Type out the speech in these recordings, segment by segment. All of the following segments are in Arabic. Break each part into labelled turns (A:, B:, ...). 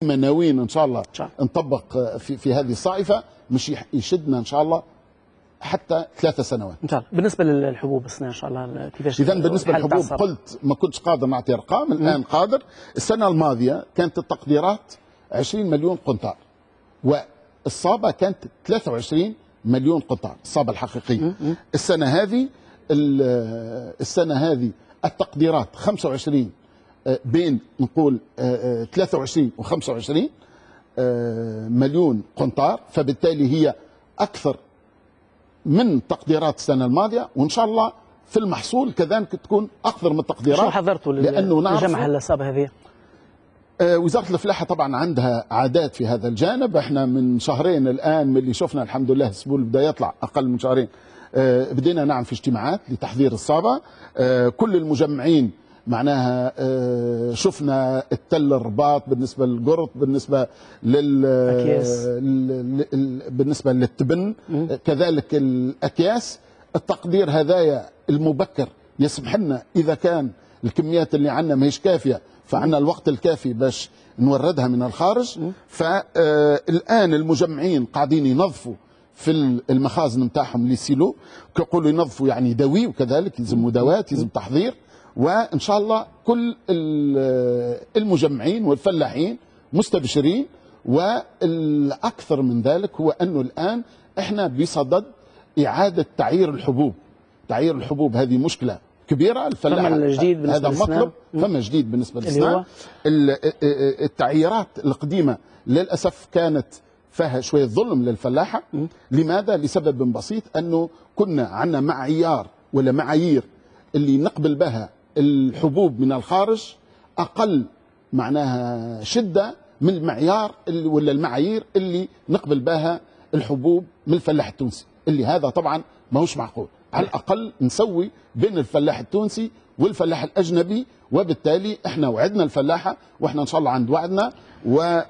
A: ناويين ان شاء الله نطبق في هذه الصائفه، مش يشدنا ان شاء الله حتى 3 سنوات
B: ان شاء الله. بالنسبه للحبوب السنه ان شاء الله كيفاش؟
A: اذا بالنسبه للحبوب قلت ما كنتش قادر نعطي ارقام، الان قادر. السنه الماضيه كانت التقديرات 20 مليون قنطار، والصابه كانت 23 مليون قنطار الصابه الحقيقيه. السنه هذه التقديرات 25 بين نقول 23 و 25 مليون قنطار، فبالتالي هي أكثر من تقديرات السنة الماضية، وإن شاء الله في المحصول كذلك تكون أكثر من التقديرات.
B: شو حضرتوا لجمع الصابة هذه؟
A: وزارة الفلاحة طبعا عندها عادات في هذا الجانب. احنا من شهرين الآن من اللي شفنا الحمد لله السبول بدأ يطلع، أقل من شهرين بدينا نعم في اجتماعات لتحضير الصابة. كل المجمعين معناها شفنا التل الرباط بالنسبه للقرط، بالنسبه بالنسبه للتبن، كذلك الاكياس. التقدير هذايا المبكر يسمح لنا اذا كان الكميات اللي عندنا ما هيش كافيه، فعندنا الوقت الكافي باش نوردها من الخارج. فالان المجمعين قاعدين ينظفوا في المخازن نتاعهم لي سيلو، كيقولوا ينظفوا يعني يداوي، وكذلك يلزم مداوات، يلزم تحضير. وإن شاء الله كل المجمعين والفلاحين مستبشرين. والأكثر من ذلك هو أنه الآن إحنا بصدد إعادة تعيير الحبوب. تعيير الحبوب هذه مشكلة كبيرة. الفلاح هذا مطلب، فما جديد بالنسبة للسنان. التعييرات القديمة للأسف كانت فيها شوية ظلم للفلاحة. لماذا؟ لسبب بسيط، أنه كنا عندنا معيار ولا معايير اللي نقبل بها الحبوب من الخارج أقل معناها شدة من المعيار ولا المعايير اللي نقبل بها الحبوب من الفلاح التونسي، اللي هذا طبعا ما هوش معقول. على الأقل نسوي بين الفلاح التونسي والفلاح الأجنبي، وبالتالي احنا وعدنا الفلاحة، واحنا إن شاء الله عند وعدنا، ومعناها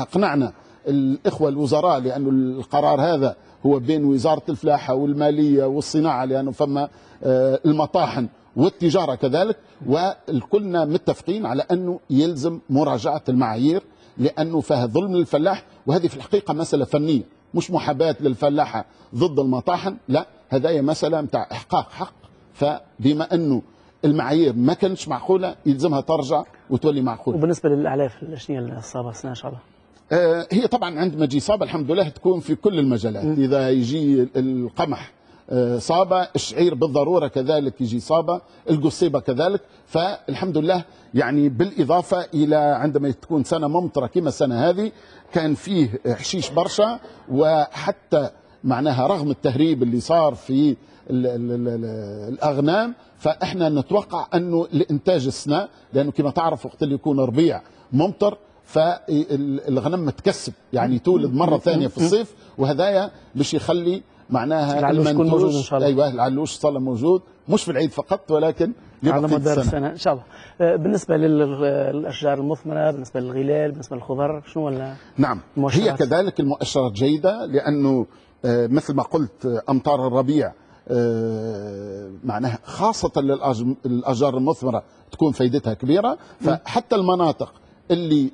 A: قنعنا الإخوة الوزراء، لأنه القرار هذا هو بين وزارة الفلاحة والمالية والصناعة، لأنه فما المطاحن والتجارة كذلك، والكلنا متفقين على أنه يلزم مراجعة المعايير، لأنه فيها ظلم للفلاح. وهذه في الحقيقة مسألة فنية، مش محاباة للفلاحة ضد المطاحن، لا، هذه مسألة متاع إحقاق حق. فبما أنه المعايير ما كانتش معقولة يلزمها ترجع وتولي معقولة.
B: وبالنسبة للأعلاف شنو الصابة السنة إن شاء الله؟
A: هي طبعا عندما تجي صابة الحمد لله تكون في كل المجالات. إذا يجي القمح صابة، الشعير بالضرورة كذلك يجي صابة، القصيبة كذلك. فالحمد لله يعني بالإضافة إلى عندما تكون سنة ممطرة كما السنة هذه كان فيه حشيش برشا، وحتى معناها رغم التهريب اللي صار في الأغنام، فإحنا نتوقع أنه لإنتاج السنة، لأنه كما تعرف وقت اللي يكون ربيع ممطر فالغنم متكسب، يعني تولد مرة ثانية في الصيف، وهذايا باش يخلي معناها
B: المنتوج.
A: ايوه العلوش صار موجود، مش في العيد فقط ولكن
B: على مدار السنه ان شاء الله. بالنسبه للاشجار المثمره، بالنسبه للغلال، بالنسبه للخضر، شنو
A: نعم هي كذلك المؤشرات جيده، لانه مثل ما قلت امطار الربيع معناها خاصه للاشجار المثمره تكون فائدتها كبيره. فحتى المناطق اللي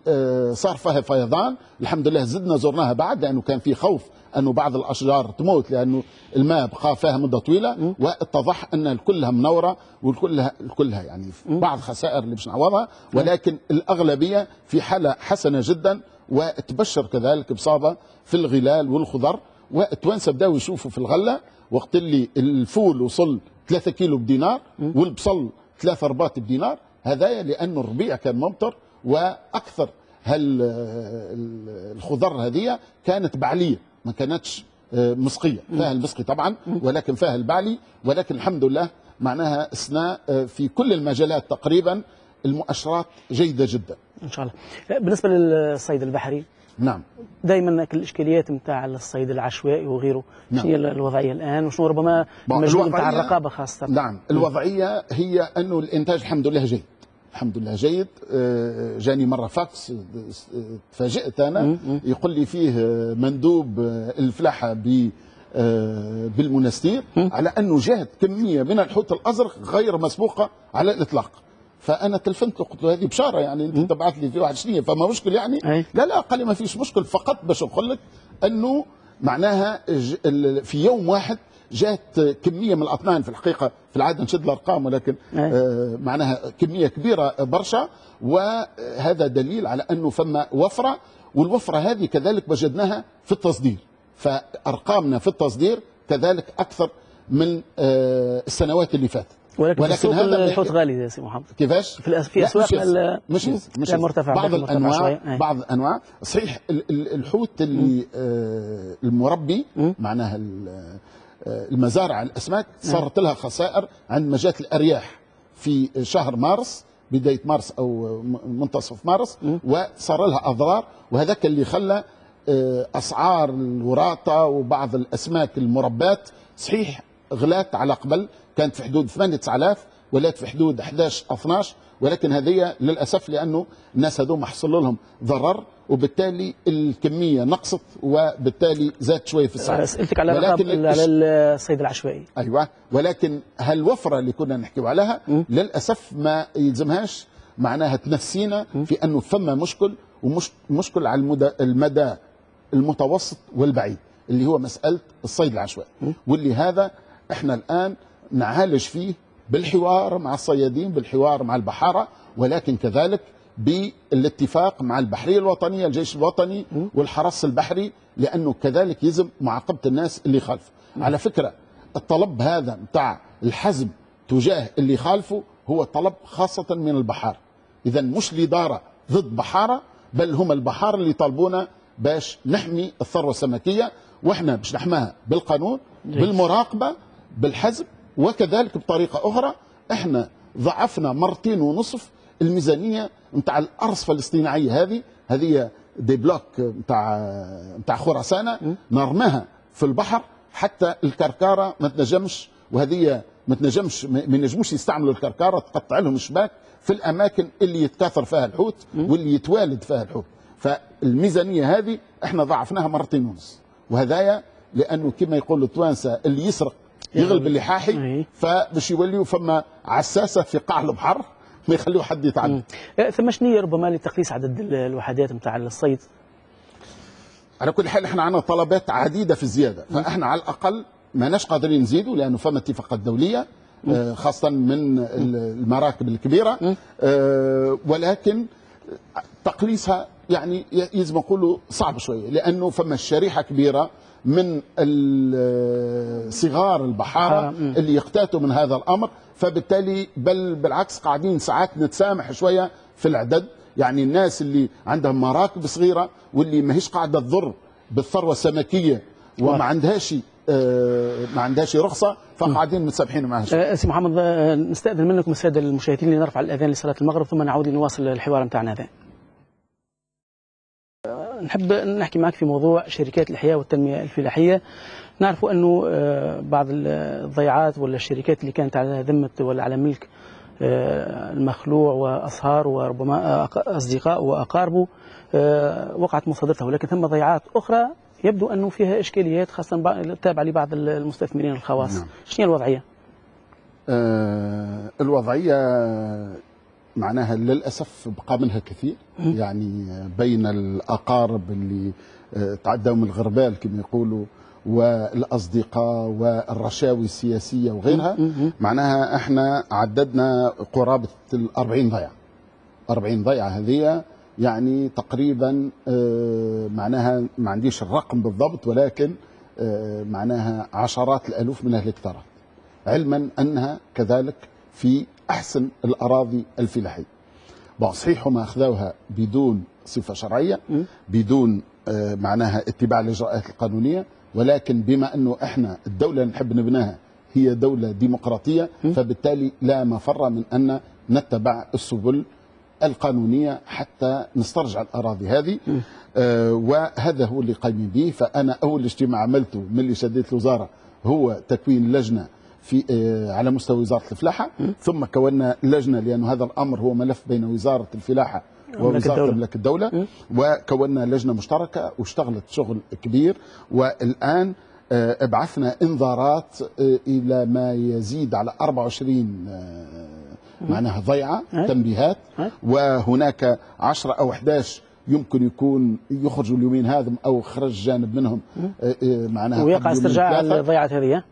A: صار فيها فيضان الحمد لله زدنا زرناها بعد، لانه كان في خوف انه بعض الاشجار تموت لانه الماء بقى فيها مده طويله، واتضح ان كلها منوره وكلها يعني بعض خسائر اللي باش نعوضها، ولكن الاغلبيه في حاله حسنه جدا. وتبشر كذلك بصابه في الغلال والخضر، والتوانسه بداوا يشوفوا في الغله وقت اللي الفول وصل 3 كيلو بدينار والبصل 3 رباط بدينار. هذايا لانه الربيع كان ممطر، واكثر الخضر هذه كانت بعليه ما كانتش مسقيه، فيها المسقي طبعا ولكن فيها البعلي. ولكن الحمد لله معناها السنه في كل المجالات تقريبا المؤشرات جيده جدا
B: ان شاء الله. بالنسبه للصيد البحري،
A: نعم
B: دائما الاشكاليات نتاع الصيد العشوائي وغيره،
A: نعم.
B: شنو هي الوضعيه الان، وشنو ربما المجهود نتاع الرقابه خاصه؟
A: نعم الوضعيه هي انه الانتاج الحمد لله جيد، الحمد لله جيد. جاني مرة فاكس تفاجئت أنا يقول لي فيه مندوب الفلاحة بالمنستير على أنه جاءت كمية من الحوت الأزرق غير مسبوقة على الإطلاق. فانا تلفنت له قلت له هذه بشاره يعني انت تبعث لي في واحد شنية فما مشكل يعني. لا قال لي ما فيش مشكل، فقط باش نقول لك انه معناها في يوم واحد جات كميه من الاطنان. في الحقيقه في العاده نشد الارقام ولكن معناها كميه كبيره برشا، وهذا دليل على انه فما وفره، والوفره هذه كذلك وجدناها في التصدير، فارقامنا في التصدير كذلك اكثر من السنوات اللي فاتت.
B: ولكن هذا الحوت غالي يا سي محمد.
A: كيفاش؟
B: في اسواقنا
A: مش
B: مرتفع.
A: بعض الانواع صحيح. الحوت اللي المربي معناها المزارع الاسماك صارت لها خسائر عندما جات الارياح في شهر مارس، بدايه مارس او منتصف مارس، وصار لها اضرار، وهذاك اللي خلى اسعار الوراطه وبعض الاسماك المربات صحيح غلات على قبل، كانت في حدود 8 9000 ولات في حدود 11 12، ولكن هذه للاسف لانه الناس هذوما حصل لهم ضرر وبالتالي الكميه نقصت وبالتالي زاد شويه في السعر.
B: سالتك على على الصيد العشوائي.
A: ايوه، ولكن هالوفره اللي كنا نحكيو عليها للاسف ما يلزمهاش معناها تنسينا في انه فما مشكل، ومش مشكل على المدى المتوسط والبعيد اللي هو مساله الصيد العشوائي، واللي هذا احنا الان نعالج فيه بالحوار مع الصيادين، بالحوار مع البحاره، ولكن كذلك بالاتفاق مع البحريه الوطنيه، الجيش الوطني والحرس البحري، لانه كذلك يلزم معاقبه الناس اللي يخالفوا. على فكره الطلب هذا نتاع الحزم تجاه اللي يخالفوا هو طلب خاصه من البحاره، اذا مش الاداره ضد بحاره، بل هم البحاره اللي يطالبونا باش نحمي الثروه السمكيه، واحنا باش نحماها بالقانون، بالمراقبه، بالحزم، وكذلك بطريقه اخرى احنا ضعفنا 2.5 مرات الميزانيه نتاع الارصفه الاصطناعيه هذه دي بلوك نتاع خرسانه نرماها في البحر حتى الكركاره ما تنجمش، وهذه ما ينجموش يستعملوا الكركاره، تقطع لهم الشباك في الاماكن اللي يتكاثر فيها الحوت واللي يتوالد فيها الحوت. فالميزانيه هذه احنا ضعفناها 2.5 مرات، وهذايا لانه كما يقولوا التوانسه اللي يسرق يغلب اللي حاحي، فباش يوليوا فما عساسه في قاع البحر ما يخليوا حد يتعدى.
B: ثم شنية ربما لتقليص عدد الوحدات نتاع الصيد؟
A: على كل حال احنا عندنا طلبات عديده في الزياده، فاحنا على الاقل ماناش قادرين نزيدوا لانه فما اتفاقات دوليه خاصه من المراكب الكبيره، ولكن تقليصها يعني يلزم نقولوا صعب شويه، لانه فما شريحه كبيره من صغار البحاره اللي يقتاتوا من هذا الامر، فبالتالي بل بالعكس قاعدين ساعات نتسامح شويه في العدد، يعني الناس اللي عندهم مراكب صغيره واللي ماهيش قاعده تضر بالثروه السمكيه وما عندهاش رخصه، فقاعدين متسامحين معها.
B: سي محمد نستاذن منكم الساده المشاهدين لنرفع الاذان لصلاه المغرب ثم نعود لنواصل الحوار نتاعنا هذا. نحب نحكي معك في موضوع شركات الإحياء والتنمية الفلاحية. نعرف أنه بعض الضيعات ولا الشركات اللي كانت على ذمة ولا على ملك المخلوع وأصهار وربما أصدقاء وأقاربه وقعت مصادرته، ولكن ثم ضيعات أخرى يبدو أنه فيها إشكاليات خاصة تابعة لبعض المستثمرين الخواص. نعم. شنو الوضعية؟
A: الوضعية معناها للأسف بقى منها كثير، يعني بين الأقارب اللي تعدوا من الغربال كما يقولوا والأصدقاء والرشاوي السياسية وغيرها، معناها احنا عددنا قرابة 40 ضيعة. 40 ضيعة هذه يعني تقريبا معناها ما عنديش الرقم بالضبط، ولكن معناها عشرات الألوف من الهكتارات، علما أنها كذلك في أحسن الأراضي الفلاحية. صحيح هم أخذوها بدون صفة شرعية، بدون معناها اتباع الإجراءات القانونية، ولكن بما أنه إحنا الدولة اللي نحب نبناها هي دولة ديمقراطية، فبالتالي لا مفر من أن نتبع السبل القانونية حتى نسترجع الأراضي هذه. وهذا هو اللي قايمين به. فأنا أول اجتماع عملته من اللي شديت الوزارة هو تكوين لجنة في على مستوى وزارة الفلاحة، ثم كونا لجنة لأن هذا الأمر هو ملف بين وزارة الفلاحة ووزارة ملك الدولة، وكونا لجنة مشتركة واشتغلت شغل كبير، والآن ابعثنا انذارات إلى ما يزيد على 24 معناها ضيعه تنبيهات، وهناك 10 أو 11 يمكن يكون يخرجوا اليومين هذا او خرج جانب منهم معناها
B: ويقع استرجاع الضيعات هذه.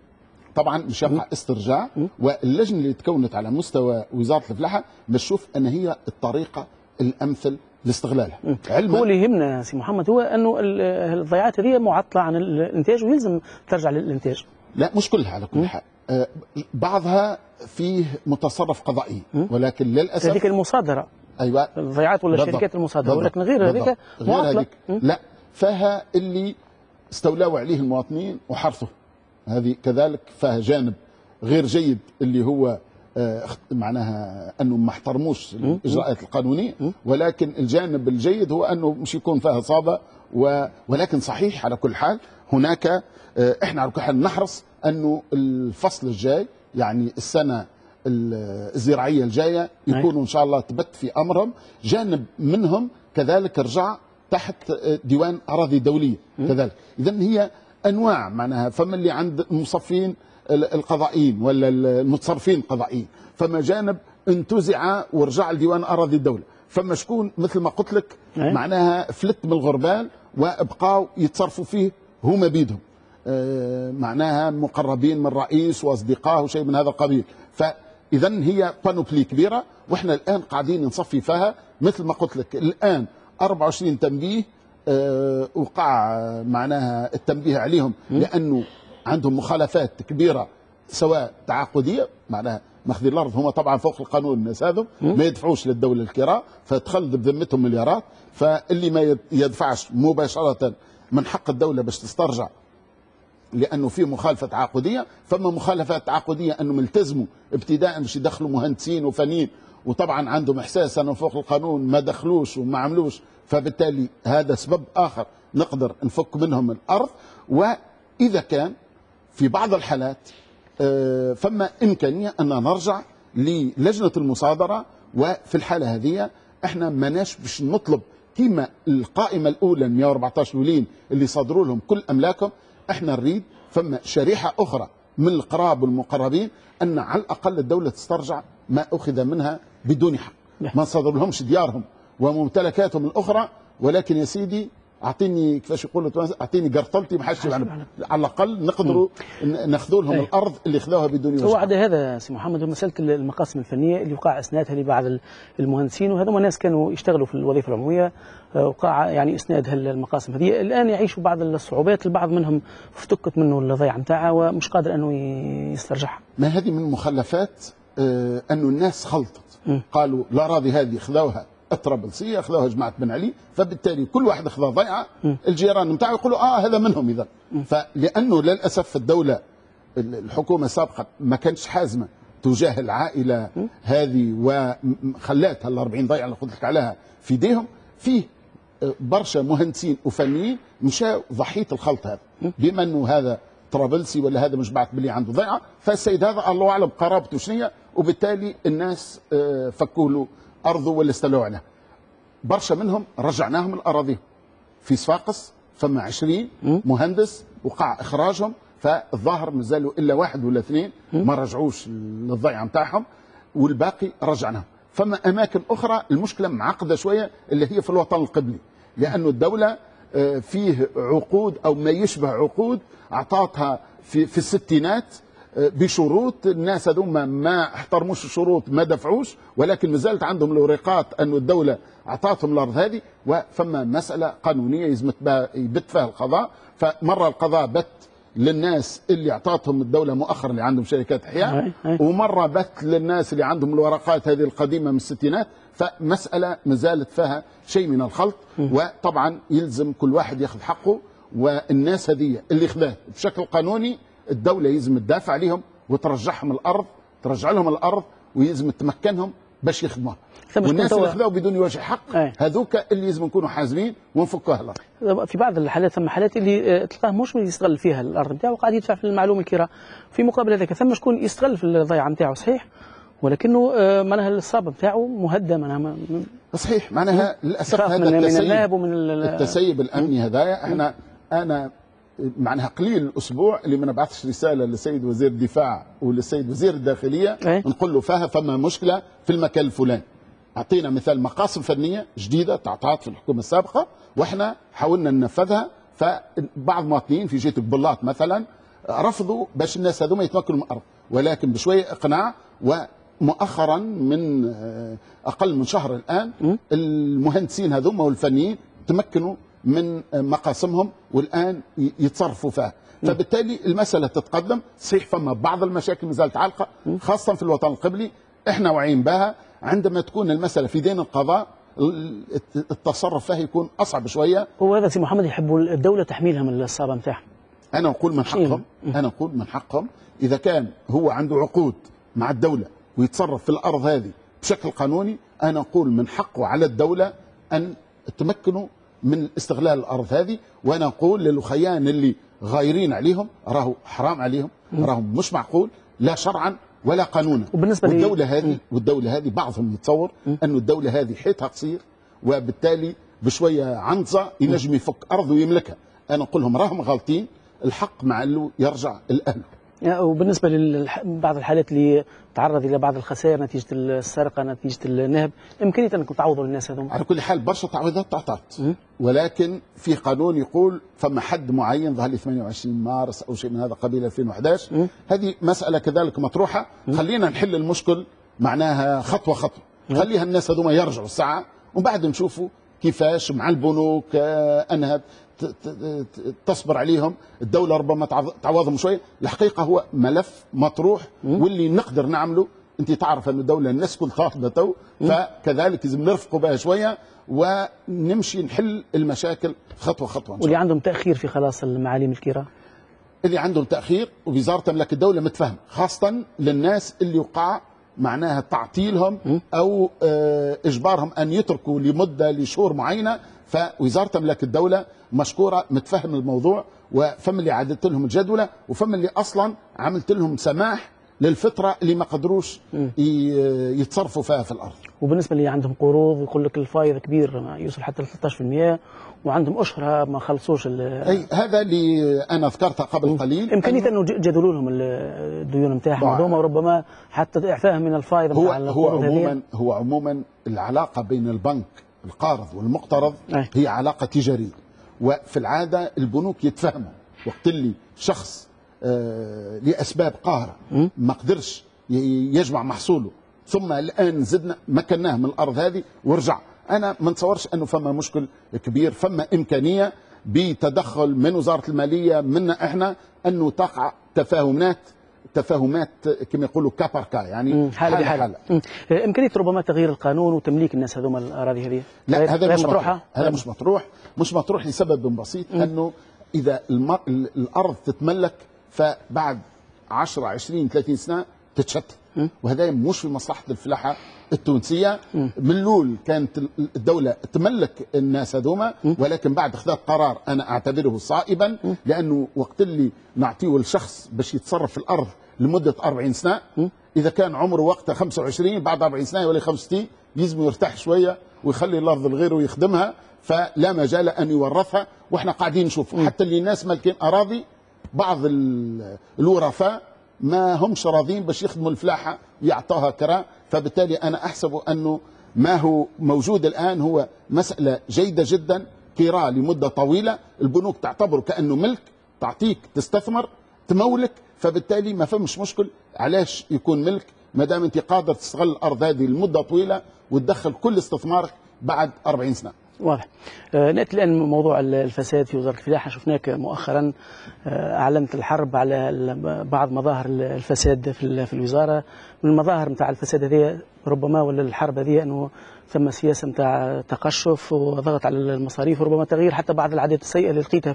A: طبعا مش يقع استرجاع، واللجنه اللي تكونت على مستوى وزاره الفلاحه بتشوف ان هي الطريقه الامثل لاستغلالها.
B: هو اللي يهمنا سي محمد هو انه الضيعات هذه معطله عن الانتاج ويلزم ترجع للانتاج.
A: لا مش كلها على كل حال، بعضها فيه متصرف قضائي، ولكن للاسف
B: هذيك المصادره.
A: ايوه
B: الضيعات ولا الشركات المصادره، ولكن غير هذيك معطله.
A: لا فيها اللي استولوا عليه المواطنين وحرثوا، هذه كذلك فيها جانب غير جيد اللي هو معناها انه ما احترموش الاجراءات القانونيه، ولكن الجانب الجيد هو انه مش يكون فيها اصابه. ولكن صحيح على كل حال هناك احنا على كل حال نحرص انه الفصل الجاي يعني السنه الزراعيه الجايه يكونوا ان شاء الله تبت في امرهم جانب منهم كذلك رجع تحت ديوان اراضي دوليه كذلك. اذا هي انواع معناها، فما اللي عند المصفين القضائيين ولا المتصرفين القضائيين، فما جانب انتزع ورجع لديوان اراضي الدوله، فما شكون مثل ما قلت لك معناها فلت من الغربال وابقاو يتصرفوا فيه هما بيدهم، معناها مقربين من الرئيس واصدقائه وشيء من هذا القبيل. فاذا هي بانوبلي كبيره، واحنا الان قاعدين نصفي فيها مثل ما قلت لك. الان 24 تنبيه وقع معناها التنبيه عليهم لانه عندهم مخالفات كبيره سواء تعاقديه، معناها ماخذ الارض هم طبعا فوق القانون الناس هذم ما يدفعوش للدوله الكراء، فتخلد بذمتهم مليارات. فاللي ما يدفعش مباشره من حق الدوله باش تسترجع لانه في مخالفه تعاقديه. فما مخالفات تعاقديه انهم التزموا ابتداء باش يدخلوا مهندسين وفنيين، وطبعا عندهم احساس انهم فوق القانون ما دخلوش وما عملوش، فبالتالي هذا سبب اخر نقدر نفك منهم الارض. واذا كان في بعض الحالات فما امكانيه ان نرجع للجنه المصادره، وفي الحاله هذه احنا ماناش باش نطلب كيما القائمه الاولى 114 ولين اللي صادروا لهم كل املاكهم. احنا نريد فما شريحه اخرى من القراب والمقربين ان على الاقل الدوله تسترجع ما اخذ منها بدون حق، ما نصادر لهمش ديارهم وممتلكاتهم الاخرى، ولكن يا سيدي اعطيني كيفاش يقولوا اعطيني قرطلتي محشي على الاقل نقدروا ناخذوا لهم الارض اللي خذوها بدون وجه.
B: هو على هذا سي محمد مساله المقاسم الفنيه اللي وقع اسنادها لبعض المهندسين، وهذوما ناس كانوا يشتغلوا في الوظيفه العموميه، وقع يعني اسناد المقاسم هذه. الان يعيشوا بعض الصعوبات، البعض منهم افتكت منه الضيعه نتاعها ومش قادر انه يسترجعها.
A: ما هذه من مخلفات انه الناس خلطت، قالوا الاراضي هذه خذوها الطرابلسيه، خذوها جماعه بن علي، فبالتالي كل واحد خذا ضيعه، الجيران نتاعو يقولوا هذا منهم. اذا فلانه للاسف الدوله الحكومه السابقه ما كانتش حازمه تجاه العائله هذه وخلاتها ال 40 ضيعه اللي قلت لك عليها في ايديهم، فيه برشا مهندسين وفنيين مشاو ضحيه الخلط هذا، بما انه هذا طرابلسي ولا هذا مش بعت بلي عنده ضيعه، فالسيد هذا الله اعلم قرابته شنية، وبالتالي الناس فكوا له ارضه ولا استولوا عليها. برشا منهم رجعناهم الاراضي. في صفاقس فما 20 مهندس وقع اخراجهم، فالظاهر مازالوا الا واحد ولا اثنين ما رجعوش للضيعه نتاعهم، والباقي رجعناهم. فما اماكن اخرى المشكله معقده شويه اللي هي في الوطن القبلي، لانه الدوله فيه عقود او ما يشبه عقود اعطاتها في الستينات بشروط، الناس هذوما ما احترموش الشروط ما دفعوش، ولكن ما زالت عندهم الورقات انه الدوله اعطاتهم الارض هذه. وفما مساله قانونيه يلزم يبت فيها القضاء، فمره القضاء بت للناس اللي اعطاتهم الدوله مؤخرا اللي عندهم شركات احياء، ومره بت للناس اللي عندهم الورقات هذه القديمه من الستينات. فمساله ما زالت فيها شيء من الخلط، وطبعا يلزم كل واحد ياخذ حقه. والناس هذه اللي خذاه بشكل قانوني الدوله يلزم تدافع عليهم وترجعهم الارض، ترجع لهم الارض، ويلزم تمكنهم باش يخدموها. والناس اللي خذاوا بدون وجه حق هذوك اللي لازم نكونوا حازمين ونفكوها الارض.
B: في بعض الحالات ثم حالات اللي تلقاه مش يستغل فيها الارض نتاعو وقاعد يدفع في المعلوم الكراء، في مقابل هذاك ثم شكون يستغل في الضيعه نتاعو صحيح، ولكنه معناها الصابه نتاعو مهدى معناها
A: صحيح. معناها للاسف هذا التسيب الامني هذايا انا معناها قليل الاسبوع اللي ما نبعثش رساله للسيد وزير الدفاع وللسيد وزير الداخليه نقول له فما مشكله في المكان الفلاني. اعطينا مثال مقاصد فنيه جديده تعطات في الحكومه السابقه واحنا حاولنا ننفذها، فبعض المواطنين في جهه قبلاط مثلا رفضوا باش الناس هذوما يتمكنوا من الارض، ولكن بشويه اقناع، ومؤخرا من اقل من شهر الان المهندسين هذوما والفنيين تمكنوا من مقاسمهم والان يتصرفوا فيها. فبالتالي المساله تتقدم. صحيح فما بعض المشاكل ما زالت عالقه خاصه في الوطن القبلي، احنا واعيين بها. عندما تكون المساله في دين القضاء التصرف فيها يكون اصعب شويه.
B: هو هذا سي محمد يحبوا الدوله تحميلها من الصابه نتاعهم.
A: انا نقول من حقهم، انا نقول من حقهم اذا كان هو عنده عقود مع الدوله ويتصرف في الارض هذه بشكل قانوني، انا نقول من حقه على الدوله ان تمكنوا من استغلال الارض هذه. وانا نقول للخيان اللي غايرين عليهم راهو حرام عليهم، راهو مش معقول لا شرعا ولا قانونا. والدوله هذه بعضهم يتصور انه الدوله هذه حيتها قصير وبالتالي بشويه عنزه ينجم يفك ارض ويملكها. انا نقول لهم راهم غالطين، الحق مع له يرجع الاهل.
B: وبالنسبه لبعض الحالات اللي تعرض الى بعض الخسائر نتيجه السرقه نتيجه النهب، امكانيه انكم تعوضوا للناس هذوما؟
A: على كل حال برشا تعويضات تعطات، ولكن في قانون يقول فما حد معين ظهر لي 28 مارس او شيء من هذا قبيل 2011. هذه مساله كذلك مطروحه. خلينا نحل المشكل معناها خطوه خطوه، خليها الناس هذوما يرجعوا الساعه ومن بعد نشوفوا كيفاش مع البنوك انها تصبر عليهم. الدولة ربما تعوضهم شوية. الحقيقة هو ملف مطروح واللي نقدر نعمله. انت تعرف ان الدولة الناس كل طاقبة تو، فكذلك لازم نرفقوا بها شوية ونمشي نحل المشاكل خطوة خطوة.
B: واللي عندهم تأخير في خلاص المعاليم الكرام،
A: اللي عندهم تأخير ووزارة أملاك الدولة متفهم، خاصة للناس اللي يقع معناها تعطيلهم أو إجبارهم أن يتركوا لمدة لشهور معينة. فوزارة أملاك الدولة مشكورة متفهم الموضوع، وفم اللي عدلت لهم الجدولة وفم اللي أصلا عملت لهم سماح للفترة اللي ما قدروش يتصرفوا فيها في الأرض.
B: وبالنسبة اللي عندهم قروض يقول لك الفائض كبير يوصل حتى ل 13%، وعندهم أشهر ما خلصوش.
A: أي هذا اللي أنا ذكرته قبل قليل.
B: إمكانية أنه جدولوا لهم الديون نتاعهم هذوما، وربما حتى إعفائهم من الفائض نتاع القروض.
A: هو عموما العلاقة بين البنك القارض والمقترض هي علاقة تجارية، وفي العادة البنوك يتفهموا. وقت اللي شخص لأسباب قاهرة ما قدرش يجمع محصوله ثم الآن زدنا مكناه من الأرض هذه ورجع، أنا ما نتصورش أنه فما مشكل كبير. فما إمكانية بتدخل من وزارة المالية منا إحنا أنه تقع تفاهمات كما يقولوا كابركا، يعني
B: حالة بحالة. إمكانية ربما تغيير القانون وتمليك الناس هذوما الأراضي هذه؟
A: لا، هذا مش مطروح. هذا مش مطروح لسبب بسيط، أنه إذا الأرض تتملك فبعد 10 20 30 سنة تتشتت، وهذا مش في مصلحة الفلاحة التونسية. من الأول كانت الدولة تملك الناس هذوما، ولكن بعد أخذت قرار أنا أعتبره صائبا، لأنه وقت اللي نعطيه الشخص باش يتصرف في الأرض لمدة 40 سنة، إذا كان عمره وقتها 25 بعد 40 سنة ولا 65 يلزم يرتاح شوية ويخلي الأرض لغيره ويخدمها، فلا مجال أن يورثها. وإحنا قاعدين نشوف حتى اللي الناس مالكين أراضي بعض الورثاء ما همش راضين باش يخدموا الفلاحة ويعطوها كراء. فبالتالي أنا أحسب أنه ما هو موجود الآن هو مسألة جيدة جدا، كراء لمدة طويلة، البنوك تعتبره كأنه ملك، تعطيك تستثمر تمولك، فبالتالي ما فمش مشكل. علاش يكون ملك ما دام أنت قادر تستغل الأرض هذه لمدة طويلة وتدخل كل استثمارك بعد 40 سنة.
B: واضح. نأتي الآن موضوع الفساد في وزارة الفلاحة. شفناك مؤخرا أعلنت الحرب على بعض مظاهر الفساد في الوزارة. من المظاهر نتاع الفساد هذه ربما ولا الحرب هذه أنه ثم سياسة نتاع تقشف وضغط على المصاريف، وربما تغيير حتى بعض العادات السيئة اللي لقيتها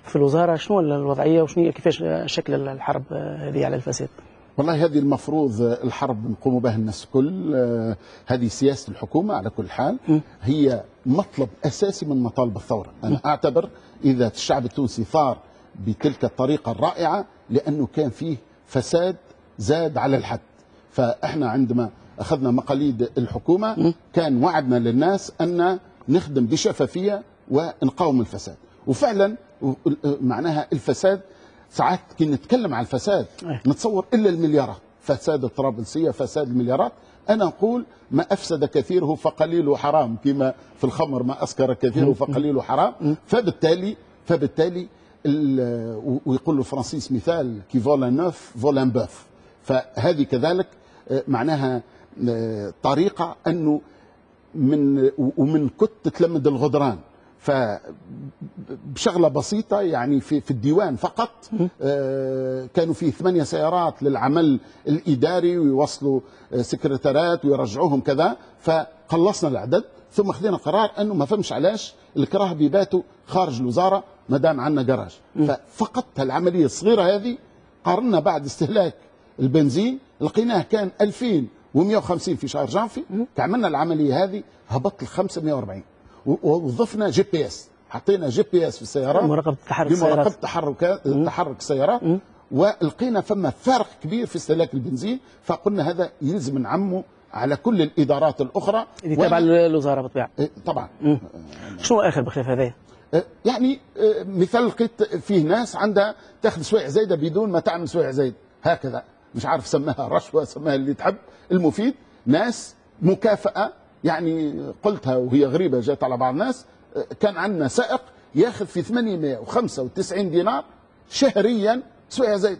B: في الوزارة. شنو الوضعية وشنو كيفاش شكل الحرب هذه على الفساد؟
A: والله هذه المفروض الحرب نقوم بها الناس الكل. هذه سياسة الحكومة على كل حال، هي مطلب أساسي من مطالب الثورة. أنا أعتبر إذا الشعب التونسي ثار بتلك الطريقة الرائعة لأنه كان فيه فساد زاد على الحد. فإحنا عندما أخذنا مقاليد الحكومة كان وعدنا للناس أن نخدم بشفافية ونقاوم الفساد، وفعلا معناها الفساد ساعات كي نتكلم عن الفساد نتصور الا المليارات، فساد الطرابلسيه، فساد المليارات. انا نقول ما افسد كثيره فقليله حرام، كما في الخمر ما اسكر كثيره فقليله حرام. فبالتالي ويقول له فرانسيس مثال كي فولا نوف فولا بوف. فهذه كذلك معناها طريقه انه ومن كت تتلمد الغدران. فبشغله بسيطه يعني في الديوان فقط كانوا فيه 8 سيارات للعمل الاداري ويوصلوا سكرتارات ويرجعوهم كذا. فقلصنا العدد ثم خذينا قرار انه ما فهمش علاش الكراه بيباتوا خارج الوزاره ما دام عندنا جراج. ففقط العمليه الصغيره هذه قارنا بعد استهلاك البنزين لقيناه كان 2150 في شهر جانفي. عملنا العمليه هذه هبط ل 540 ووظفنا جي بي اس، حطينا جي بي اس في السيارات
B: لمراقبه
A: تحرك السيارات ولقينا فما فارق كبير في استهلاك البنزين. فقلنا هذا يلزم نعمه على كل الادارات الاخرى
B: اللي تابعه للوزاره بالطبيعه.
A: طبعا.
B: شنو اخر بخلاف هذا؟
A: يعني مثال لقيت فيه ناس عندها تاخذ سويع زايده بدون ما تعمل سويع زايد هكذا، مش عارف سماها رشوه سماها اللي تحب. المفيد ناس مكافاه، يعني قلتها وهي غريبه جات على بعض الناس. كان عندنا سائق ياخذ في 895 دينار شهريا سويع زايد.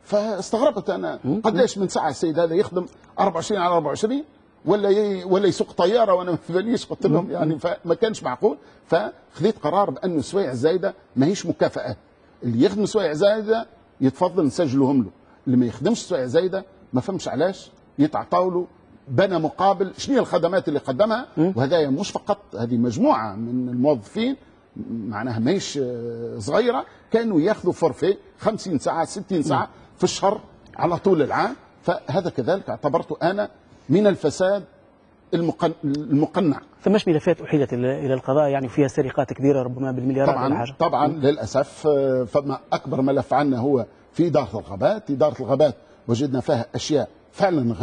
A: فاستغربت انا قداش من ساعه السيد هذا يخدم 24 على 24 ولا يسوق طياره وانا ما في باليش. قلت لهم يعني فما كانش معقول. فخذيت قرار بانه السويع الزايده ماهيش مكافاه. اللي يخدم سويع زايده يتفضل نسجلهم له، اللي ما يخدمش سويع زايده ما فهمش علاش يتعطاو له بنى مقابل شنو هي الخدمات اللي قدمها. وهذا مش فقط، هذه مجموعه من الموظفين معناها ماهيش صغيره كانوا ياخذوا فورفي 50 ساعه 60 ساعه في الشهر على طول العام. فهذا كذلك اعتبرته انا من الفساد المقنع.
B: فماش ملفات احيلت الى القضاء يعني فيها سرقات كبيره ربما بالمليارات ولا حاجه؟
A: طبعا للاسف. فما اكبر ملف عندنا هو في اداره الغابات. اداره الغابات وجدنا فيها اشياء فعلا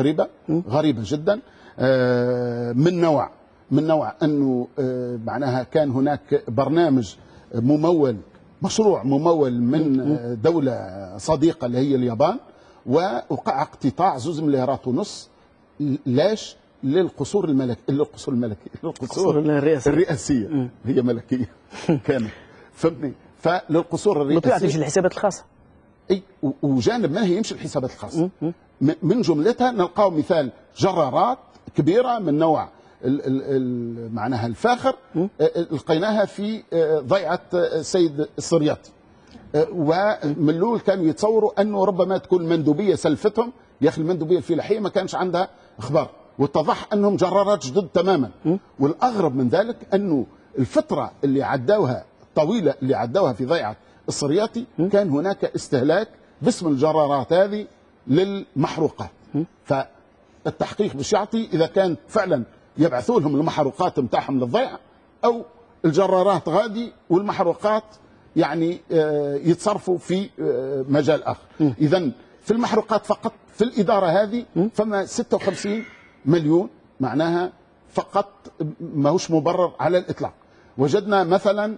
A: غريبه جدا. من نوع انه معناها كان هناك برنامج مشروع ممول من دوله صديقه اللي هي اليابان، ووقع اقتطاع 2.5 مليارات لاش للقصور الرئاسيه. هي ملكيه كانت فهمتني. فللقصور الرئاسيه
B: تمشي الحسابات الخاصه.
A: اي وجانب منها يمشي الحسابات الخاصه. من جملتها نلقاو مثال جرارات كبيره من نوع معناها الفاخر لقيناها في ضيعه السيد السرياطي. ومن الاول كانوا يتصوروا انه ربما تكون المندوبيه سلفتهم. يا اخي المندوبيه الفلاحيه ما كانش عندها اخبار، واتضح انهم جرارات جدد تماما. والاغرب من ذلك انه الفتره اللي عداوها الطويله اللي عداوها في ضيعه السرياطي كان هناك استهلاك باسم الجرارات هذه للمحروقات. فالتحقيق باش يعطي اذا كان فعلا يبعثوا لهم المحروقات نتاعهم للضيعه او الجرارات غادي والمحروقات يعني يتصرفوا في مجال اخر. اذا في المحروقات فقط في الاداره هذه فما 56 مليون معناها فقط ماهوش مبرر على الاطلاق. وجدنا مثلا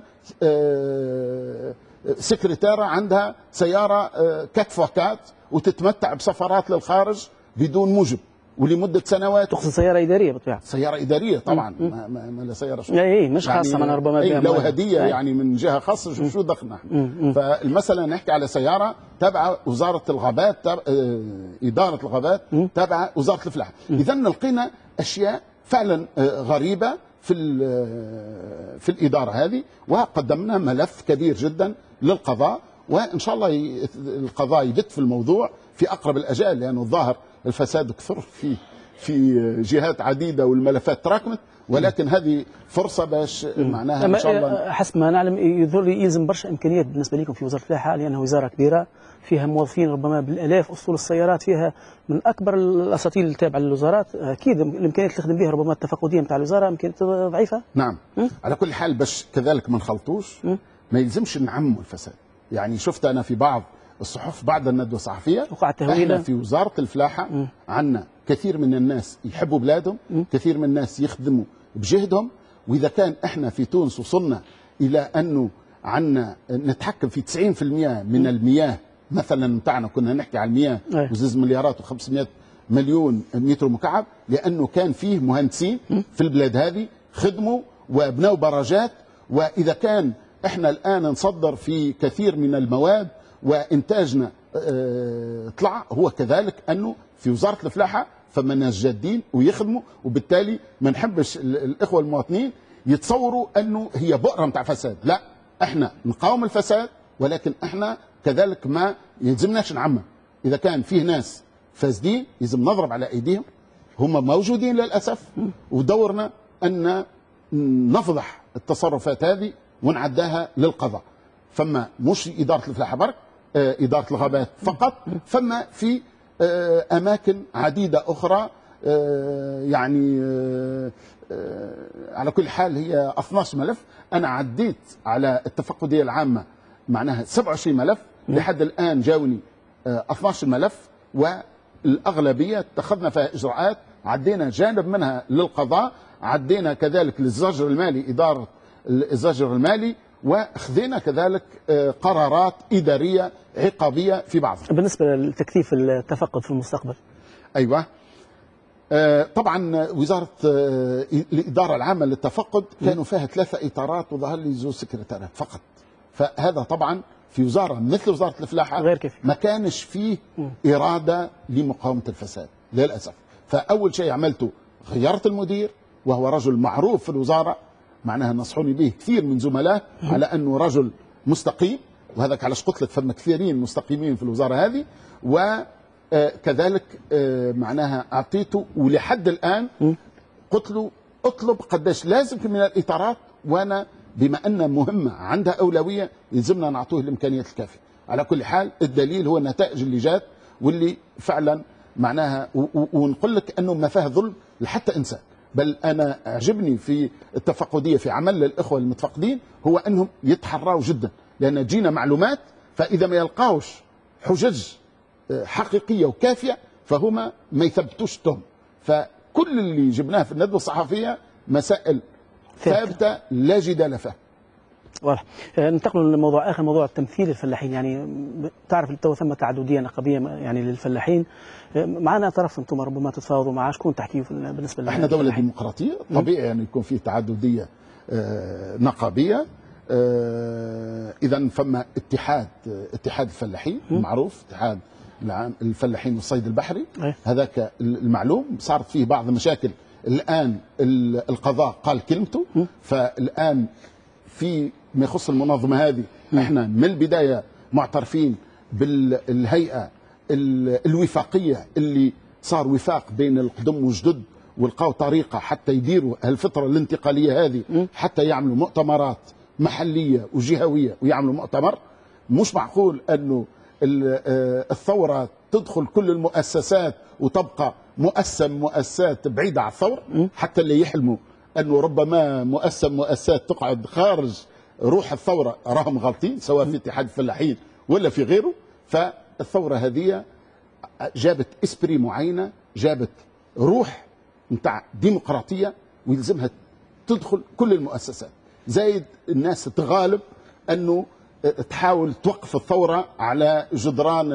A: سكرتيرة عندها سيارة 4x4 وتتمتع بسفرات للخارج بدون موجب ولمدة سنوات.
B: تقصد سيارة إدارية بالطبع؟
A: سيارة إدارية طبعا. ما لا سيارة شو
B: اي مش خاصة يعني ربما
A: لو هدية يعني من جهة خاصة شو دخلنا. فالمسألة نحكي على سيارة تابعة وزارة الغابات إدارة الغابات تابعة وزارة الفلاحة. إذا لقينا أشياء فعلا غريبة في الإدارة هذه، وقدمنا ملف كبير جدا للقضاء، وإن شاء الله القضاء يبت في الموضوع في أقرب الأجال، لأنه الظاهر الفساد كثر في جهات عديدة والملفات تراكمت. ولكن هذه فرصة باش معناها إن شاء الله.
B: حسب ما نعلم يلزم برشا إمكانيات بالنسبة لكم في وزارة الفلاحة، لأنها وزارة كبيرة فيها موظفين ربما بالآلاف، أسطول السيارات فيها من أكبر الأساطيل التابعة للوزارات. أكيد الإمكانيات اللي تخدم بها ربما التفقدية نتاع الوزارة إمكانيات ضعيفة.
A: نعم. على كل حال باش كذلك ما نخلطوش، ما يلزمش نعموا الفساد. يعني شفت أنا في بعض الصحف بعد الندوة الصحفية احنا في وزارة الفلاحة عندنا كثير من الناس يحبوا بلادهم، كثير من الناس يخدموا بجهدهم. وإذا كان احنا في تونس وصلنا إلى أنه عندنا نتحكم في 90% من المياه مثلا نتاعنا، كنا نحكي على المياه وزوز مليارات و500 مليون متر مكعب، لانه كان فيه مهندسين في البلاد هذه خدموا وبنوا براجات. واذا كان احنا الان نصدر في كثير من المواد وانتاجنا طلع، هو كذلك انه في وزاره الفلاحه فما ناس جادين ويخدموا، وبالتالي ما نحبش الاخوه المواطنين يتصوروا انه هي بؤره نتاع فساد. لا، احنا نقاوم الفساد، ولكن احنا كذلك ما يلزمناش نعمم. اذا كان فيه ناس فاسدين يلزم نضرب على ايديهم، هم موجودين للاسف، ودورنا ان نفضح التصرفات هذه ونعداها للقضاء. فما مش اداره الفلاحه برك، اداره الغابات فقط، فما في اماكن عديده اخرى. يعني على كل حال هي 12 ملف. انا عديت على التفقديه العامه معناها 27 ملف، لحد الان جاوني 12 ملف، والاغلبيه اتخذنا فيها اجراءات. عدينا جانب منها للقضاء، عدينا كذلك للزجر المالي، اداره الزجر المالي، واخذنا كذلك قرارات اداريه عقابيه في بعضها.
B: بالنسبه لتكثيف التفقد في المستقبل،
A: ايوه طبعا وزاره الاداره العامه للتفقد كانوا فيها 3 اطارات وظهر لي 2 سكرتارات فقط. فهذا طبعا في وزاره مثل وزاره الفلاحه
B: غير كيف
A: ما كانش فيه اراده لمقاومه الفساد للاسف. فاول شيء عملته غيرت المدير، وهو رجل معروف في الوزاره، معناها نصحوني به كثير من زملائه على انه رجل مستقيم، وهذاك علاش قلت لك فما كثيرين مستقيمين في الوزاره هذه. وكذلك معناها اعطيته، ولحد الان قلت له اطلب قداش لازم من الاطارات، وانا بما ان مهمه عندها اولويه يلزمنا نعطوه الامكانيات الكافيه. على كل حال الدليل هو النتائج اللي جات، واللي فعلا معناها ونقول لك انه ما فيها ظلم لحتى انسان. بل انا اعجبني في التفقديه في عمل الاخوه المتفقدين هو انهم يتحروا جدا، لان جينا معلومات، فاذا ما يلقاوش حجج حقيقيه وكافيه فهما ما يثبتوش التهم. فكل اللي جبناه في الندوه الصحفيه مسائل ثابته لا جدال فيها.
B: واضح. ننتقل لموضوع اخر، موضوع تمثيل الفلاحين. يعني تعرف تو ثم تعدديه نقابيه يعني للفلاحين. معنا طرف انتم ربما تتفاوضوا معاه، شكون تحكيوا بالنسبه
A: احنا دوله ديمقراطيه، طبيعي يعني يكون فيه تعدديه نقابيه. اذا فما اتحاد الفلاحين معروف، اتحاد الفلاحين والصيد البحري، هذاك المعلوم. صارت فيه بعض المشاكل، الان القضاء قال كلمته. فالان في ما يخص المنظمه هذه احنا من البدايه معترفين بالهيئه الوفاقيه، اللي صار وفاق بين القدم والجدد، ولقاو طريقه حتى يديروا الفتره الانتقاليه هذه، حتى يعملوا مؤتمرات محليه وجهويه ويعملوا مؤتمر. مش معقول انه الثوره تدخل كل المؤسسات وتبقى مؤسسات بعيده عن الثوره. حتى اللي يحلموا انه ربما مؤسسات تقعد خارج روح الثوره راهم غلطين، سواء في اتحاد الفلاحين ولا في غيره. فالثوره هذه جابت اسبري معينه، جابت روح نتاع ديمقراطيه، ويلزمها تدخل كل المؤسسات. زايد الناس تغالب انه تحاول توقف الثوره على جدران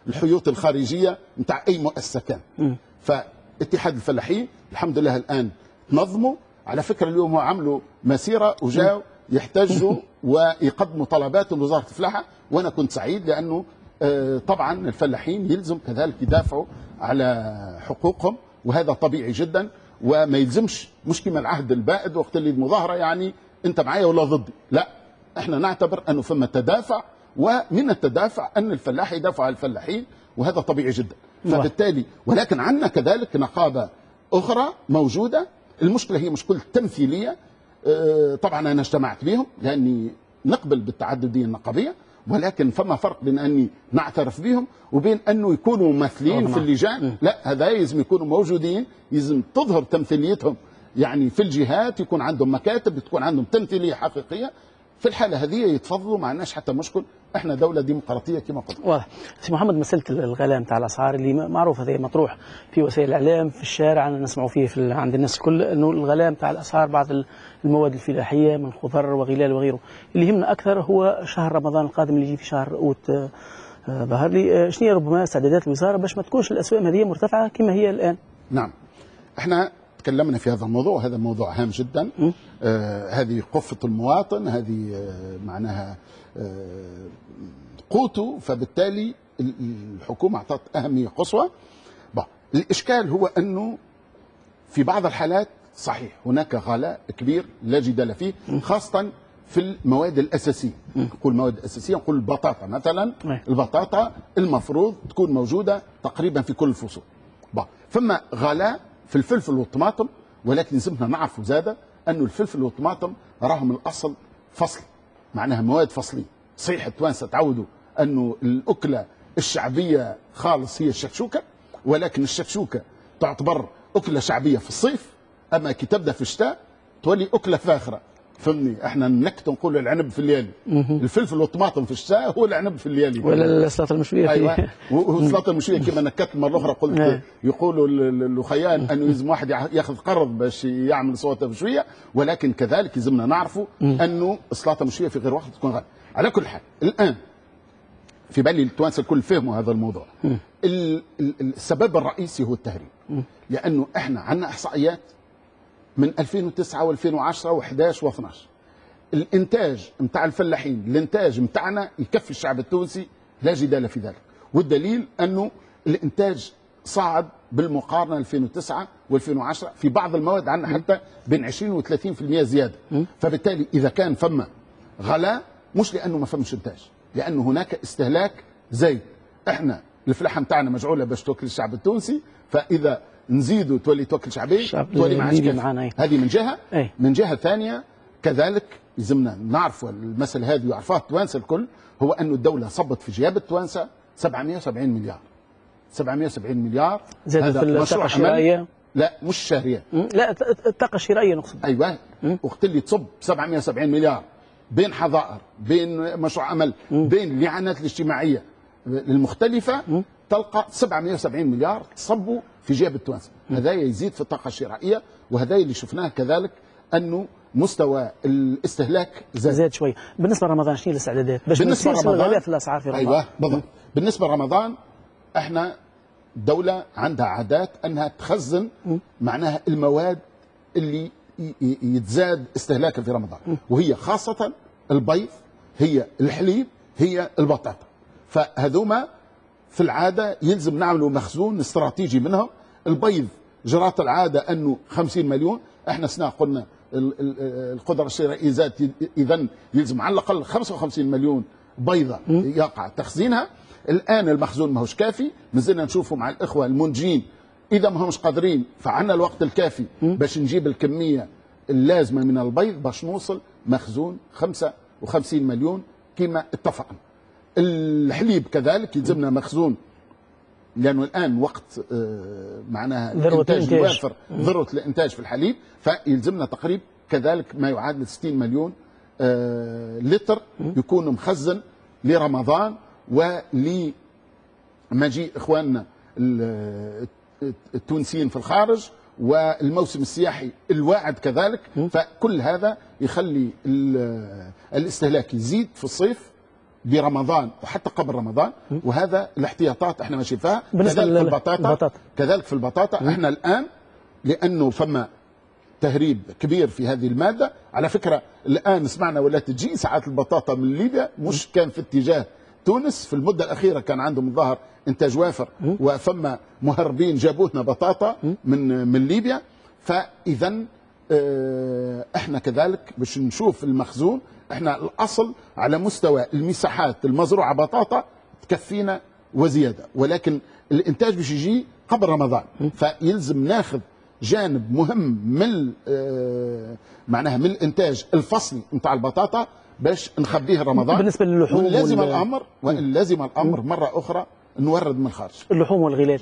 A: الحيوط الخارجيه نتاع اي مؤسسه كان. فاتحاد الفلاحين الحمد لله الان تنظموا. على فكره اليوم هو عملوا مسيره وجاوا يحتجوا ويقدموا طلباتهم لوزاره الفلاحه، وانا كنت سعيد لانه طبعا الفلاحين يلزم كذلك يدافعوا على حقوقهم، وهذا طبيعي جدا. وما يلزمش مش كما العهد البائد وقت اللي المظاهره يعني انت معايا ولا ضدي، لا، احنا نعتبر انه ثم تدافع، ومن التدافع ان الفلاح يدافع عن الفلاحين، وهذا طبيعي جدا. فبالتالي ولكن عندنا كذلك نقابه اخرى موجوده. المشكله هي مشكله تمثيليه. طبعا انا اجتمعت بهم لاني نقبل بالتعدديه النقابيه، ولكن فما فرق بين اني نعترف بهم وبين انه يكونوا ممثلين في اللجان. لا، هذا لازم يكونوا موجودين، لازم تظهر تمثيليتهم يعني في الجهات، يكون عندهم مكاتب، تكون عندهم تمثيليه حقيقيه. في الحاله هذه يتفضلوا، ما عندناش حتى مشكل، احنا دوله ديمقراطيه كما قلت.
B: واضح. سي محمد، مساله الغلاء نتاع الاسعار اللي معروف هذا مطروح في وسائل الاعلام، في الشارع أنا نسمعوا فيه عند الناس الكل، انه الغلاء نتاع الاسعار بعض المواد الفلاحيه من خضر وغلال وغيره. اللي يهمنا اكثر هو شهر رمضان القادم اللي يجي في شهر اوت. ظهر لي شنو هي ربما استعدادات الوزاره باش ما تكونش الاسواق هذه مرتفعه كما هي الان؟
A: نعم، احنا تكلمنا في هذا الموضوع، هذا موضوع هام جدا. هذه قفة المواطن، هذه معناها قوته، فبالتالي الحكومة أعطت أهمية قصوى. الإشكال هو أنه في بعض الحالات صحيح هناك غلاء كبير لا جدال فيه، خاصة في المواد الأساسية. نقول مواد أساسية، نقول البطاطا مثلا. البطاطا المفروض تكون موجودة تقريبا في كل الفصول. فما غلاء في الفلفل والطماطم، ولكن لازمنا نعرفوا زادة أنه الفلفل والطماطم راهم الأصل فصل، معناها مواد فصلية. صحيح التوانسة تعودوا أنه الأكلة الشعبية خالص هي الشكشوكة، ولكن الشكشوكة تعتبر أكلة شعبية في الصيف، أما كي تبدأ في الشتاء تولي أكلة فاخرة. فهمني، احنا نكت نقول العنب في الليالي، الفلفل والطماطم في الشتاء هو العنب في الليالي،
B: ولا السلطه المشويه.
A: ايوه، والسلطه المشويه كما نكت المره الاخرى قلت يقولوا الاخيان انه لازم واحد ياخذ قرض باش يعمل سلطه مشويه، ولكن كذلك لازمنا نعرفوا انه السلطه المشويه في غير وقت تكون غاليه. على كل حال الان في بالي التوانسه الكل فهموا هذا الموضوع. السبب الرئيسي هو التهريب، لانه احنا عندنا احصائيات من 2009 و2010 و11 و12. الانتاج نتاع الفلاحين، الانتاج نتاعنا يكفي الشعب التونسي لا جدال في ذلك، والدليل انه الانتاج صعد بالمقارنه 2009 و2010 في بعض المواد عندنا حتى بين 20 و30% زياده. فبالتالي اذا كان فما غلاء مش لانه ما فمش انتاج، لانه هناك استهلاك زايد. احنا الفلاحه نتاعنا مجعوله باش تاكل الشعب التونسي، فاذا نزيدوا تولي تاكل شعبيه تولي ما عادش كافي. هذه من جهه. من جهه ثانيه كذلك لازمنا نعرفوا المسألة هذه ويعرفوها التوانسه الكل، هو انه الدوله صبت في جياب التوانسه 770 مليار. 770 مليار
B: زادت في الطاقه الشرائيه؟
A: لا مش الشهريه،
B: لا الطاقه الشرائيه نقصد.
A: ايوه، وقت اللي تصب 770 مليار بين حظائر، بين مشروع امل، بين الاعانات الاجتماعيه المختلفه، تلقى 770 مليار تصبوا في جيب التوانسه. هذا يزيد في الطاقه الشرائيه، وهذا اللي شفناه كذلك انه مستوى الاستهلاك زاد
B: شوي. بالنسبه لرمضان شنو الاستعدادات باش ما يصيرش الغلاء في الاسعار في رمضان؟
A: ايوه بالضبط. بالنسبه لرمضان احنا دوله عندها عادات انها تخزن معناها المواد اللي يتزاد استهلاكها في رمضان، وهي خاصه البيض، هي الحليب، هي البطاطا. فهذوما في العاده يلزم نعملوا مخزون استراتيجي منهم. البيض جرات العاده انه 50 مليون، احنا سنة قلنا القدره الشرائيه زادت، اذا يلزم على الاقل 55 مليون بيضه يقع تخزينها. الان المخزون ماهوش كافي، مازلنا نشوفوا مع الاخوه المنتجين اذا ما همش قادرين، فعندنا الوقت الكافي باش نجيب الكميه اللازمه من البيض باش نوصل مخزون 55 مليون كما اتفقنا. الحليب كذلك يلزمنا مخزون، لانه الان وقت معناها الانتاج يوافر ذروه الانتاج في الحليب، فيلزمنا تقريبا كذلك ما يعادل 60 مليون لتر يكون مخزن لرمضان ولمجيء اخواننا التونسيين في الخارج والموسم السياحي الواعد كذلك. فكل هذا يخلي الاستهلاك يزيد في الصيف برمضان وحتى قبل رمضان، وهذا الاحتياطات احنا ماشيين فيها. كذلك في البطاطا، كذلك في البطاطا احنا الان لانه فما تهريب كبير في هذه الماده. على فكره الان سمعنا ولا تجي ساعات البطاطا من ليبيا، مش كان في اتجاه تونس في المده الاخيره كان عندهم الظاهر انتاج وافر، وفما مهربين جابوا لنا بطاطا من ليبيا. فاذا احنا كذلك باش نشوف المخزون، احنا الاصل على مستوى المساحات المزروعه بطاطا تكفينا وزياده، ولكن الانتاج باش يجي قبل رمضان، فيلزم ناخذ جانب مهم من معناها من الانتاج الفصلي نتاع البطاطا باش نخبيه رمضان.
B: بالنسبه للحوم
A: لازم الامر مره اخرى نورد من الخارج.
B: اللحوم والغلال،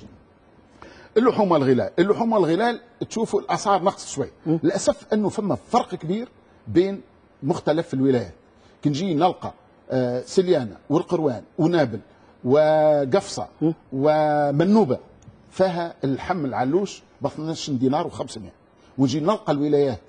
A: اللحوم والغلال تشوفوا الاسعار نقص شوي. للاسف انه فما فرق كبير بين مختلف الولايات. كي نجي نلقى سليانه والقروان ونابل وقفصه ومنوبه فيها اللحم العلوش ب 12 دينار و500، ونجي نلقى الولايات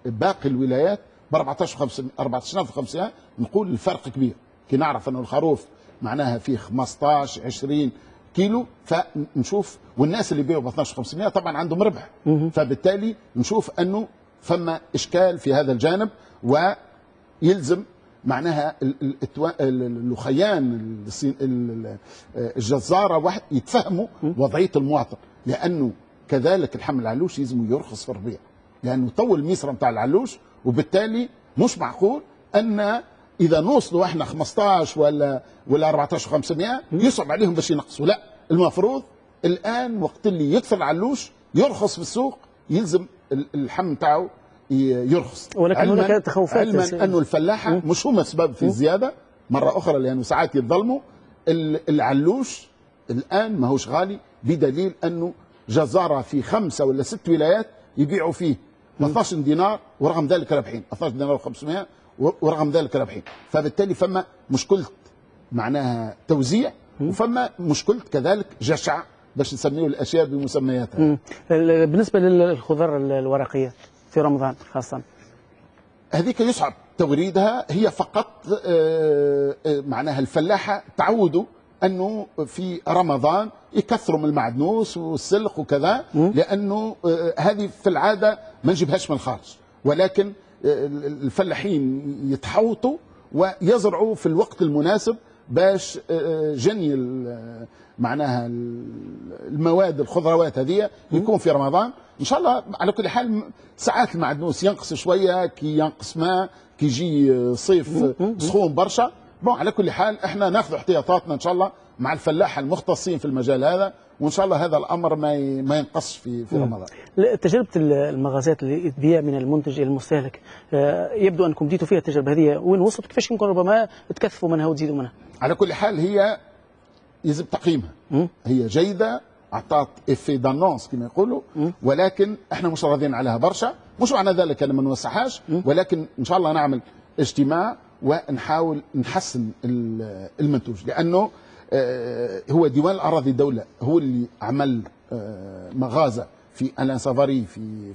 A: باقي الولايات ب 14,500 نقول الفرق كبير. كي نعرف انه الخروف معناها فيه 15 20 كيلو فنشوف، والناس اللي يبيعوا ب 12,500 طبعا عندهم ربح، فبالتالي نشوف انه فما اشكال في هذا الجانب، ويلزم معناها الخيان الجزاره واحد يتفهموا وضعيه المواطن، لانه كذلك الحمل العلوش يلزم يرخص في الربيع، لانه طول الميسره نتاع العلوش، وبالتالي مش معقول ان اذا نوصلوا احنا 15 ولا 14,500 يصعب عليهم باش ينقصوا. لا، المفروض الان وقت اللي يكثر العلوش يرخص في السوق، يلزم اللحم نتاعو يرخص.
B: ولكن هناك تخوفات،
A: علما انه الفلاحه مش هم السبب في الزياده مره اخرى، لانه ساعات يتظلموا. العلوش الان ماهوش غالي، بدليل انه جزاره في 5 ولا 6 ولايات يبيعوا فيه 12 دينار ورغم ذلك رابحين، 12 دينار و500 ورغم ذلك رابحين. فبالتالي فما مشكله معناها توزيع، وفما مشكله كذلك جشع باش نسميوا الاشياء بمسمياتها.
B: بالنسبه للخضر الورقيه في رمضان خاصه،
A: هذيك يصعب توريدها، هي فقط معناها الفلاحه تعودوا انه في رمضان يكثروا من المعدنوس والسلق وكذا، لانه هذه في العاده ما نجيبهاش من الخارج، ولكن الفلاحين يتحوطوا ويزرعوا في الوقت المناسب باش جني معناها المواد الخضروات هذه يكون في رمضان ان شاء الله. على كل حال ساعات المعدنوس ينقص شويه، كي ينقص ماء، كي يجي صيف سخون برشا. على كل حال احنا ناخذ احتياطاتنا ان شاء الله مع الفلاحه المختصين في المجال هذا، وان شاء الله هذا الامر ما ينقصش في رمضان.
B: تجربه المغازات اللي تبيع من المنتج الى المستهلك، يبدو انكم بديتوا فيها التجربه هذه، وين وصلت؟ كيفاش يمكن ربما تكثفوا منها وتزيدوا منها؟ على
A: كل حال هي يجب تقييمها، هي جيده، اعطت افي دانونس كما يقولوا، ولكن احنا مش راضيين عليها برشا. مش معنى ذلك انا ما نوسعهاش، ولكن ان شاء الله نعمل اجتماع ونحاول نحسن المنتوج، لانه هو ديوان الاراضي الدوله هو اللي عمل مغازه في الان سافاري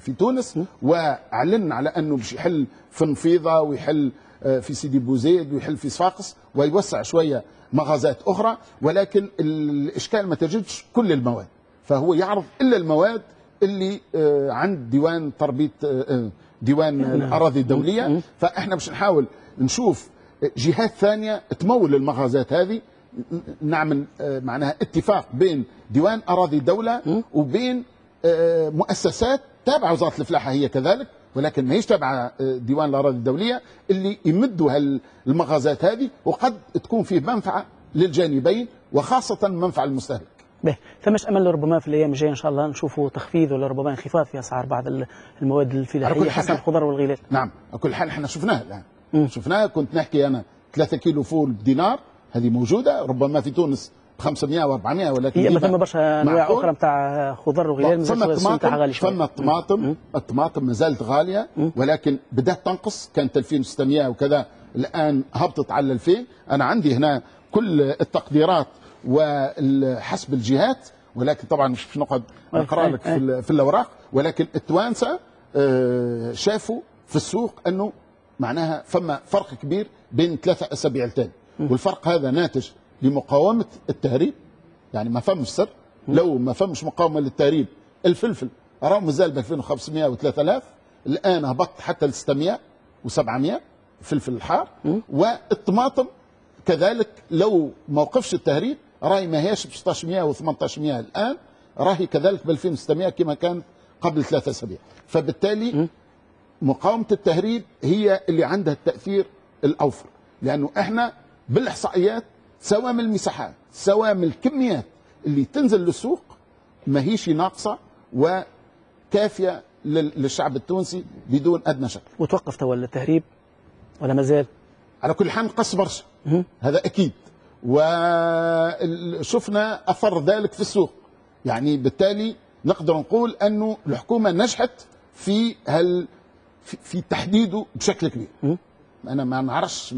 A: في تونس، واعلن على انه باش يحل في نفيضه ويحل في سيدي بوزيد ويحل في صفاقس ويوسع شويه مغازات اخرى، ولكن الاشكال ما تجدش كل المواد، فهو يعرض الا المواد اللي عند ديوان تربيه ديوان الاراضي الدوليه. فاحنا باش نحاول نشوف جهات ثانيه تمول المغازات هذه، نعمل معناها اتفاق بين ديوان اراضي الدوله وبين مؤسسات تابعه وزاره الفلاحه هي كذلك، ولكن ما هيش تابعه ديوان الاراضي الدوليه، اللي يمدوا المغازات هذه، وقد تكون فيه منفعه للجانبين وخاصه منفعه المستهلك.
B: به ثمش امل ربما في الايام الجايه ان شاء الله نشوفوا تخفيض ولا ربما انخفاض في اسعار بعض المواد الفلاحيه خاصه الخضر والغلال.
A: نعم، على كل حال احنا شفناها الان، شفناها. كنت نحكي انا 3 كيلو فول بدينار، هذه موجوده ربما في تونس ب 500 و400، ولكن
B: هي ثم برشا انواع اخرى نتاع خضر وغلال.
A: ثم الطماطم ما زالت غاليه، ولكن بدات تنقص، كانت 2600 وكذا، الان هبطت على 2000. انا عندي هنا كل التقديرات وحسب الجهات، ولكن طبعا مش نقعد نقرا لك في الاوراق، ولكن التوانسه شافوا في السوق انه معناها فما فرق كبير بين 3 أسابيع التالي، والفرق هذا ناتج لمقاومه التهريب، يعني ما فمش سر. لو ما فمش مقاومه للتهريب، الفلفل راه مازال ب 2500 و 3000، الان هبط حتى ل 600 و700 الفلفل الحار، والطماطم كذلك لو ما وقفش التهريب راهي ما هيش ب 1600 و 1800 الان، راهي كذلك ب 2600 كما كانت قبل 3 أسابيع. فبالتالي مقاومه التهريب هي اللي عندها التاثير الاوفر، لانه احنا بالاحصائيات سواء من المساحات سواء من الكميات اللي تنزل للسوق ما هيش ناقصه وكافيه للشعب التونسي بدون ادنى شك.
B: وتوقف تولى التهريب ولا مازال؟
A: على كل حال نقص برشا، هذا اكيد، وشفنا اثر ذلك في السوق. يعني بالتالي نقدر نقول انه الحكومه نجحت في تحديده بشكل كبير. انا ما نعرفش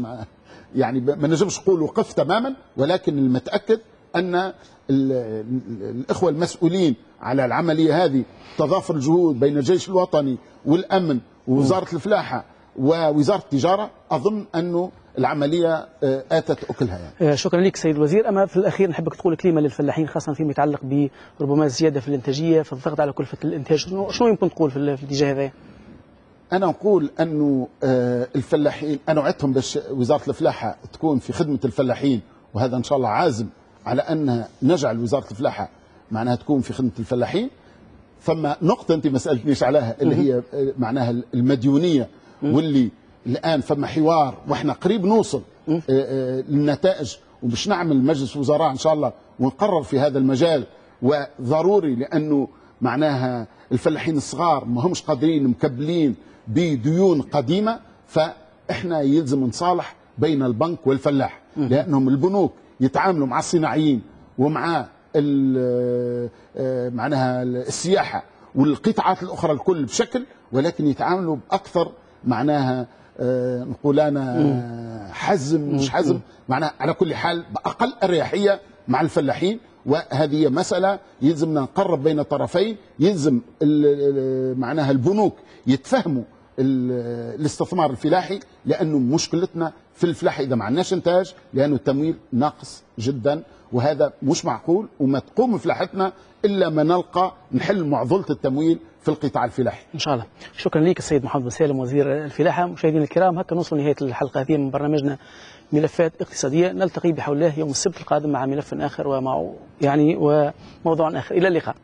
A: يعني ما نجمش نقول وقف تماما، ولكن المتاكد ان الاخوه المسؤولين على العمليه هذه تضافر الجهود بين الجيش الوطني والامن ووزاره الفلاحه ووزاره التجاره، اظن انه العمليه اتت اكلها يعني.
B: شكرا لك سيد الوزير. اما في الاخير نحبك تقول كلمه للفلاحين خاصه فيما يتعلق بربما الزياده في الانتاجيه، في الضغط على كلفه الانتاج، شنو يمكن تقول في الاتجاه هذا؟
A: انا نقول انه الفلاحين انا وعدتهم باش وزاره الفلاحه تكون في خدمه الفلاحين، وهذا ان شاء الله عازم على ان نجعل وزاره الفلاحه معناها تكون في خدمه الفلاحين. فما نقطه انت ما سالتنيش عليها اللي هي معناها المديونيه، واللي الان فما حوار واحنا قريب نوصل للنتائج، وباش نعمل مجلس وزراء ان شاء الله ونقرر في هذا المجال. وضروري لانه معناها الفلاحين الصغار ما همش قادرين مكبلين بديون قديمه، فاحنا يلزم نصالح بين البنك والفلاح، لانهم البنوك يتعاملوا مع الصناعيين ومع معناها السياحه والقطاعات الاخرى الكل بشكل، ولكن يتعاملوا باكثر معناها نقول انا حزم مش حزم، معناها على كل حال باقل اريحيه مع الفلاحين. وهذه مساله يلزمنا نقرب بين الطرفين، يلزم معناها البنوك يتفهموا الاستثمار الفلاحي، لانه مشكلتنا في الفلاح اذا ما عندناش انتاج، لانه التمويل ناقص جدا، وهذا مش معقول، وما تقوم فلاحتنا الا ما نلقى نحل معضله التمويل في القطاع الفلاحي.
B: ان شاء الله. شكرا لك السيد محمد بن سالم وزير الفلاحه. مشاهدينا الكرام، هكا نوصل نهايه الحلقه هذه من برنامجنا ملفات اقتصاديه، نلتقي بحول الله يوم السبت القادم مع ملف اخر وموضوع اخر. الى اللقاء.